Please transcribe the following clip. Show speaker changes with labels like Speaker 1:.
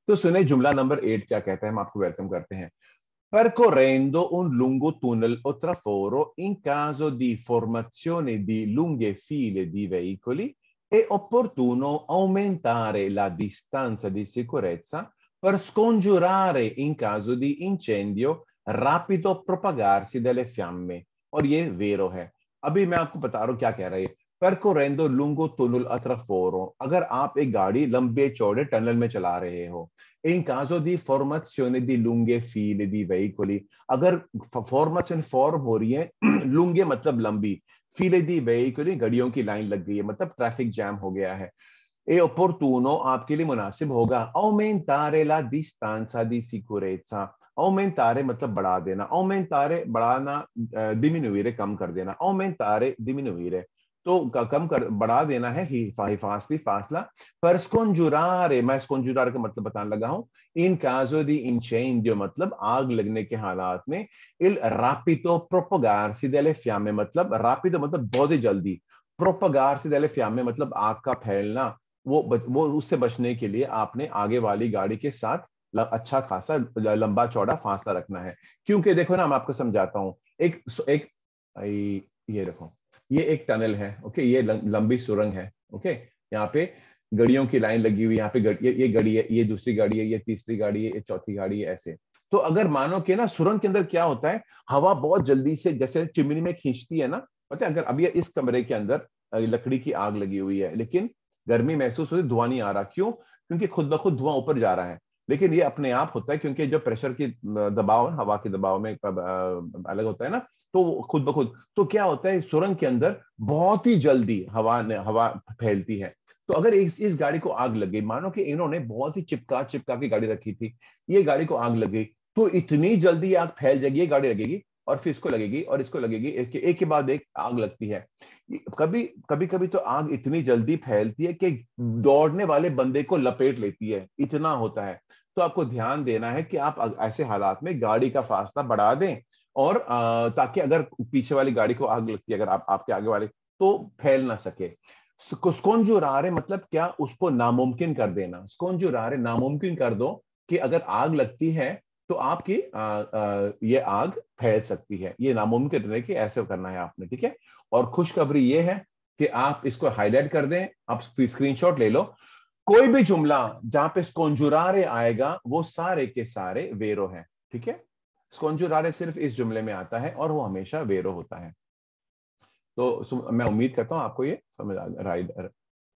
Speaker 1: तो सुने जुमला नंबर 8 क्या कहता है, हम आपको वेलकम करते हैं। Percorrendo un lungo tunnel o traforo in caso di formazione di lunghe file di veicoli è opportuno aumentare la distanza di sicurezza per scongiurare in caso di incendio rapido propagarsi delle fiamme। और ये वेरो है। अभी मैं आपको बता रहा हूँ क्या कह रहा है। Percorrendo lungo tunnel a traforo, अगर आप एक गाड़ी लंबे चौड़े टनल में चला रहे हो, in caso di formazione di lunghe file di veicoli, अगर फॉर्मेशन फॉर्म हो रही है लुंगे मतलब लंबी, फीले दी veicoli गाड़ियों की लाइन लग गई है, मतलब ट्रैफिक जैम हो गया है। ए opportuno आपके लिए मुनासिब होगा aumentare la distanza di sicurezza। aumentare मतलब बढ़ा देना, aumentare बढ़ाना, diminuire कम कर देना, aumentare diminuire तो कम कर बढ़ा देना है हिफाजती फासला। पर स्कॉन्जुरारे, मैं स्कॉन्जुरारे का मतलब बताने लगा हूं। इन caso di incendio मतलब आग लगने के हालात में, il rapido propagarsi delle fiamme मतलब rapido मतलब बहुत ही जल्दी, propagarsi delle fiamme मतलब आग का फैलना, वो उससे बचने के लिए आपने आगे वाली गाड़ी के साथ अच्छा खासा लंबा चौड़ा फासला रखना है। क्योंकि देखो ना, मैं आपको समझाता हूँ। एक एक ये देखो, ये एक टनल है, ओके, ये लंबी सुरंग है, ओके। यहाँ पे गाड़ियों की लाइन लगी हुई, यहाँ पे ये गाड़ी है, ये दूसरी गाड़ी है, ये तीसरी गाड़ी है, ये चौथी गाड़ी है, ऐसे। तो अगर मानो कि ना सुरंग के अंदर क्या होता है, हवा बहुत जल्दी से जैसे चिमनी में खींचती है ना, पता है। अगर अभी इस कमरे के अंदर लकड़ी की आग लगी हुई है, लेकिन गर्मी महसूस होती, धुआं नहीं आ रहा, क्यों? क्योंकि खुद ब खुद धुआं ऊपर जा रहा है। लेकिन ये अपने आप होता है, क्योंकि जो प्रेशर की दबाव, हवा के दबाव में अलग होता है ना, तो खुद ब खुद। तो क्या होता है, सुरंग के अंदर बहुत ही जल्दी हवा फैलती है। तो अगर इस गाड़ी को आग लग गई, मानो कि इन्होंने बहुत ही चिपका चिपका के गाड़ी रखी थी, ये गाड़ी को आग लग गई, तो इतनी जल्दी आग फैल जाएगी, ये गाड़ी लगेगी और फिर इसको लगेगी और इसको लगेगी, एक के बाद एक आग लगती है। कभी कभी कभी तो आग इतनी जल्दी फैलती है कि दौड़ने वाले बंदे को लपेट लेती है, इतना होता है। तो आपको ध्यान देना है कि आप ऐसे हालात में गाड़ी का फासला बढ़ा दें, और ताकि अगर पीछे वाली गाड़ी को आग लगती है, अगर आपके आगे वाले, तो फैल ना सके। स्कॉन्जुरारे मतलब क्या? उसको नामुमकिन कर देना। स्कॉन्जुरारे नामुमकिन कर दो कि अगर आग लगती है तो आपकी ये आग फैल सकती है, ये नामुमकिन है कि ऐसे करना है आपने, ठीक है। और खुशखबरी ये है कि आप इसको हाईलाइट कर दें, आप स्क्रीनशॉट ले लो। कोई भी जुमला जहां पे स्कॉन्जुरारे आएगा वो सारे के सारे वेरो है, ठीक है। स्कॉन्जुरारे सिर्फ इस जुमले में आता है और वो हमेशा वेरो होता है। तो मैं उम्मीद करता हूं आपको ये समझ आ राइट